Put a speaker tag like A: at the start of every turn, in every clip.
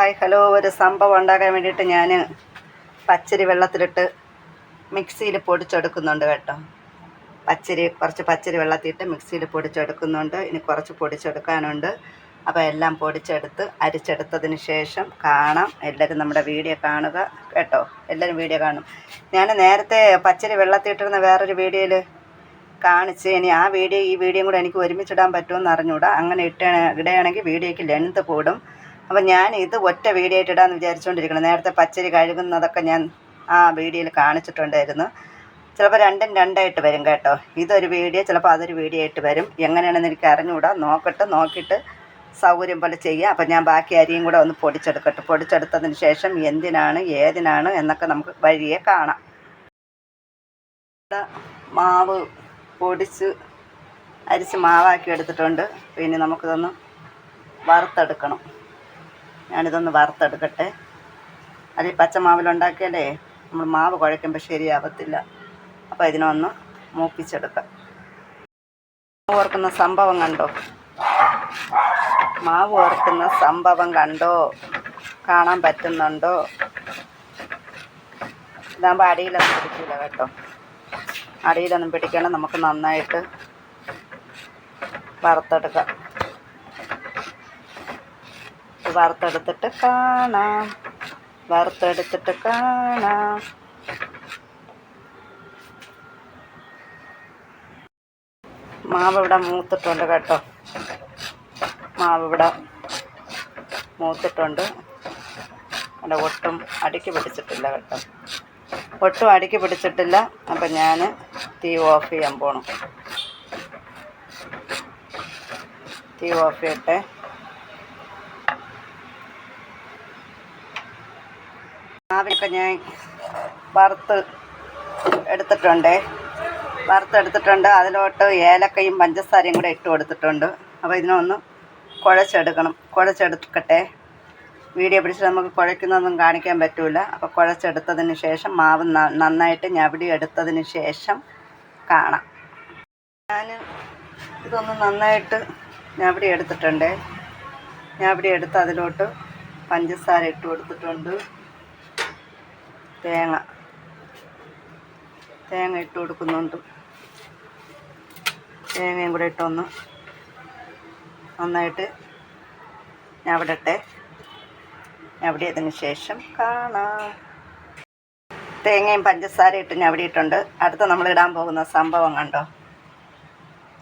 A: Hi hello, ഒരു സംഭവം ഉണ്ടാക്കാൻ വേണ്ടിയിട്ട് ഞാൻ പച്ചരി വെള്ളത്തിലിട്ട് മിക്സിയിൽ പൊടിച്ചെടുക്കുന്നുണ്ട് കേട്ടോ. കുറച്ച് പച്ചരി വെള്ളത്തിലിട്ട് മിക്സിയിൽ പൊടിച്ചെടുക്കുന്നുണ്ട്. ഇനി കുറച്ച് പൊടിച്ചെടുക്കാനുണ്ട്. അപ്പോൾ എല്ലാം പൊടിച്ചെടുത്ത് അരിച്ചെടുത്തതിന് ശേഷം കാണാം. എല്ലാവരും നമ്മുടെ വീഡിയോ കാണുക കേട്ടോ. എല്ലാവരും വീഡിയോ കാണും. ഞാൻ നേരത്തെ പച്ചരി വെള്ളത്തിലിട്ടിരുന്ന വേറൊരു വീഡിയോയിൽ കാണിച്ച്, ഇനി ആ വീഡിയോ ഈ വീഡിയോയും കൂടെ എനിക്ക് ഒരുമിച്ചിടാൻ പറ്റുമെന്ന് അറിഞ്ഞൂടാ. അങ്ങനെ ഇടുകയാണെങ്കിൽ വീഡിയോയ്ക്ക് ലെങ്ത് കൂടും. അപ്പം ഞാൻ ഇത് ഒറ്റ വീഡിയോ ആയിട്ട് ഇടാമെന്ന് വിചാരിച്ചുകൊണ്ടിരിക്കണം. നേരത്തെ പച്ചരി കഴുകുന്നതൊക്കെ ഞാൻ ആ വീഡിയോയിൽ കാണിച്ചിട്ടുണ്ടായിരുന്നു. ചിലപ്പോൾ രണ്ടും രണ്ടായിട്ട് വരും കേട്ടോ. ഇതൊരു വീഡിയോ, ചിലപ്പോൾ അതൊരു വീഡിയോ ആയിട്ട് വരും. എങ്ങനെയാണെന്ന് എനിക്ക് അറിഞ്ഞുകൂടാ. നോക്കിയിട്ട് സൗകര്യം പോലെ ചെയ്യുക. അപ്പം ഞാൻ ബാക്കി അരിയും കൂടെ ഒന്ന് പൊടിച്ചെടുക്കട്ടെ. പൊടിച്ചെടുത്തതിന് ശേഷം എന്തിനാണ് ഏതിനാണ് എന്നൊക്കെ നമുക്ക് വഴിയെ കാണാം. മാവ് പൊടിച്ച് അരിച്ച് മാവാക്കി എടുത്തിട്ടുണ്ട്. പിന്നെ നമുക്കിതൊന്ന് വറുത്തെടുക്കണം. ഞാനിതൊന്ന് വറുത്തെടുക്കട്ടെ. അത് ഈ പച്ചമാവിലുണ്ടാക്കിയാലേ നമ്മൾ മാവ് കുഴയ്ക്കുമ്പോൾ ശരിയാവത്തില്ല. അപ്പോൾ ഇതിനൊന്ന് മൂപ്പിച്ചെടുക്കാം. മാവ് ഓർക്കുന്ന സംഭവം കണ്ടോ? മാവ് ഓർക്കുന്ന സംഭവം കണ്ടോ? കാണാൻ പറ്റുന്നുണ്ടോ? ഇതാകുമ്പോൾ അടിയിലൊന്നും പിടിക്കില്ല കേട്ടോ. അടിയിലൊന്നും പിടിക്കണം. നമുക്ക് നന്നായിട്ട് വറുത്തെടുക്കാം. വറുത്തെടുത്തിട്ട് കാണാം. മാവ് ഇവിടെ മൂത്തിട്ടുണ്ട് കേട്ടോ. മാവ് ഇവിടെ മൂത്തിട്ടുണ്ട്. അവിടെ ഒട്ടും അടുക്കി പിടിച്ചിട്ടില്ല കേട്ടോ. ഒട്ടും അടുക്കി പിടിച്ചിട്ടില്ല. അപ്പം ഞാൻ തീ ഓഫ് ചെയ്യാൻ പോകണം. തീ ഓഫ് ചെയ്യട്ടെ. മാവിനൊക്കെ ഞാൻ വറുത്തെടുത്തിട്ടുണ്ട്. അതിലോട്ട് ഏലക്കയും പഞ്ചസാരയും കൂടെ ഇട്ട് കൊടുത്തിട്ടുണ്ട്. അപ്പോൾ ഇതിനൊന്ന് കുഴച്ചെടുക്കട്ടെ. വീഡിയോ പിടിച്ച് നമുക്ക് കുഴയ്ക്കുന്നതൊന്നും കാണിക്കാൻ പറ്റില്ല. അപ്പോൾ കുഴച്ചെടുത്തതിന് ശേഷം മാവ് നന്നായിട്ട് ഞവടി എടുത്തതിന് ശേഷം കാണാം. ഞാൻ ഇതൊന്ന് നന്നായിട്ട് ഞവടി എടുത്തിട്ടുണ്ട്. ഞവടി എടുത്ത് അതിലോട്ട് പഞ്ചസാര ഇട്ട് കൊടുത്തിട്ടുണ്ട്. തേങ്ങ ഇട്ട് കൊടുക്കുന്നുണ്ട്. തേങ്ങയും കൂടെ ഇട്ടൊന്ന് നന്നായിട്ട് ഞവടിയതിന് ശേഷം കാണാം. തേങ്ങയും പഞ്ചസാര ഇട്ട് ഞവടിയിട്ടുണ്ട്. അടുത്ത നമ്മൾ ഇടാൻ പോകുന്ന സംഭവം കണ്ടോ?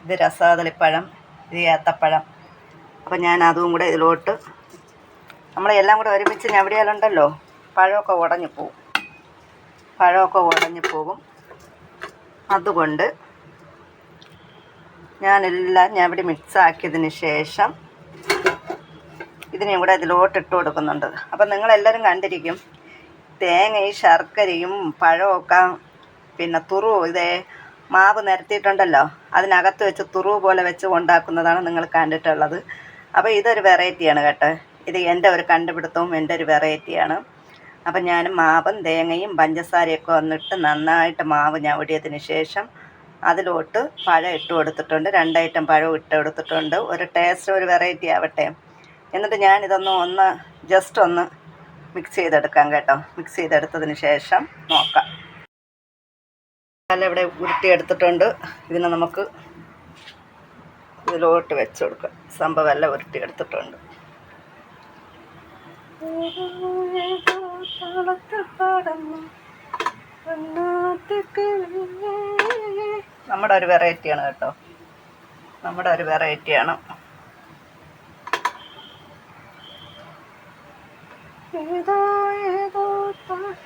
A: ഇത് രസകദളിപ്പഴം, ഇത് ഏത്തപ്പഴം. അപ്പം ഞാൻ അതും കൂടെ ഇതിലോട്ട്, നമ്മളെല്ലാം കൂടെ ഒരുമിച്ച് ഞവടിയാലുണ്ടല്ലോ പഴമൊക്കെ ഉടഞ്ഞു പോകും. അതുകൊണ്ട് ഞാനെല്ലാം ഞവടി മിക്സാക്കിയതിന് ശേഷം ഇതിനെയും കൂടെ ഇതിലോട്ട് ഇട്ട് കൊടുക്കുന്നുണ്ട്. അപ്പം നിങ്ങളെല്ലാവരും കണ്ടിരിക്കും, തേങ്ങയും ശർക്കരയും പഴമൊക്കെ പിന്നെ ഇതേ മാവ് നിരത്തിയിട്ടുണ്ടല്ലോ, അതിനകത്ത് വെച്ച് പോലെ വെച്ച് ഉണ്ടാക്കുന്നതാണ് നിങ്ങൾ കണ്ടിട്ടുള്ളത്. അപ്പോൾ ഇതൊരു വെറൈറ്റിയാണ് കേട്ടോ. ഇത് എൻ്റെ ഒരു കണ്ടുപിടുത്തവും എൻ്റെ ഒരു വെറൈറ്റിയാണ്. അപ്പം ഞാൻ മാവും തേങ്ങയും പഞ്ചസാരയൊക്കെ വന്നിട്ട് നന്നായിട്ട് മാവ് ഞവടിയതിന് ശേഷം അതിലോട്ട് പഴം ഇട്ട് കൊടുത്തിട്ടുണ്ട്. 2 ഐറ്റം പഴം ഇട്ട് കൊടുത്തിട്ടുണ്ട്. ഒരു ടേസ്റ്റ്, ഒരു വെറൈറ്റി ആവട്ടെ. എന്നിട്ട് ഞാനിതൊന്ന് ജസ്റ്റ് ഒന്ന് മിക്സ് ചെയ്തെടുക്കാം കേട്ടോ. മിക്സ് ചെയ്തെടുത്തതിന് ശേഷം നോക്കാം. ഇവിടെ ഉരുട്ടിയെടുത്തിട്ടുണ്ട്. ഇതിനെ നമുക്ക് ഇതിലോട്ട് വെച്ച് കൊടുക്കാം. സംഭവം എല്ലാം ഉരുട്ടിയെടുത്തിട്ടുണ്ട്. നമ്മുടെ ഒരു വെറൈറ്റിയാണ് കേട്ടോ.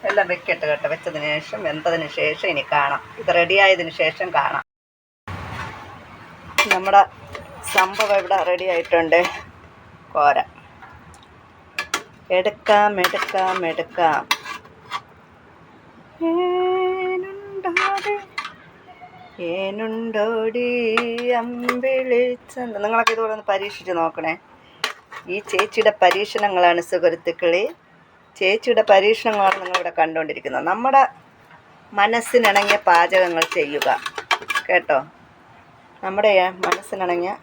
A: എല്ലാം വെക്കട്ടെ കേട്ടോ. വെച്ചതിന് ശേഷം വെന്തതിന് ശേഷം ഇനി കാണാം. ഇത് റെഡിയായതിന് ശേഷം കാണാം. നമ്മുടെ സംഭവം ഇവിടെ റെഡി ആയിട്ടുണ്ട്. കോര എടുക്കാം. ഏനുണ്ടോടി അമ്പിളിച്ചെന്ന്. നിങ്ങളൊക്കെ ഇതുപോലെ ഒന്ന് പരീക്ഷിച്ച് നോക്കണേ. ഈ ചേച്ചിയുടെ പരീക്ഷണങ്ങളാണ് സുഹൃത്തുക്കളെ. ചേച്ചിയുടെ പരീക്ഷണങ്ങളാണ് നിങ്ങളിവിടെ കണ്ടുകൊണ്ടിരിക്കുന്നത്. നമ്മുടെ മനസ്സിനിണങ്ങിയ പാചകങ്ങൾ ചെയ്യുക കേട്ടോ. നമ്മുടെ മനസ്സിനിണങ്ങിയ,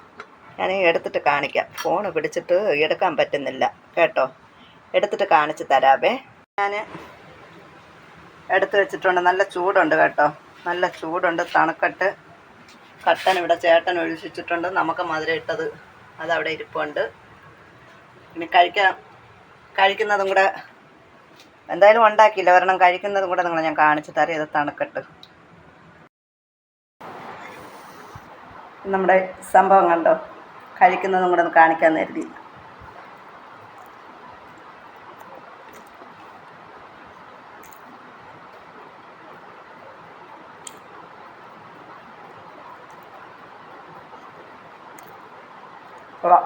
A: ഞാൻ എടുത്തിട്ട് കാണിക്കാം. ഫോണ് പിടിച്ചിട്ട് എടുക്കാൻ പറ്റുന്നില്ല കേട്ടോ. എടുത്തിട്ട് കാണിച്ച് തരാവേ. ഞാൻ എടുത്ത് വെച്ചിട്ടുണ്ട്. നല്ല ചൂടുണ്ട് കേട്ടോ, നല്ല ചൂടുണ്ട്. തണുക്കട്ട്. കട്ടൻ ഇവിടെ ചേട്ടൻ ഒഴിച്ചിട്ടുണ്ട്. നമുക്ക് മധുരം ഇട്ടത് അതവിടെ ഇരിപ്പുണ്ട്. ഇനി കഴിക്കുന്നതും കൂടെ എന്തായാലും ഉണ്ടാക്കിയില്ല, ഒരെണ്ണം കഴിക്കുന്നതും കൂടെ നിങ്ങളെ ഞാൻ കാണിച്ചു തരാം. ഇത് തണുക്കട്ട്. നമ്മുടെ സംഭവം കണ്ടോ, കഴിക്കുന്നതും കൂടെ ഒന്ന് കാണിക്കാമെന്ന് കരുതി. കൊള്ളാം.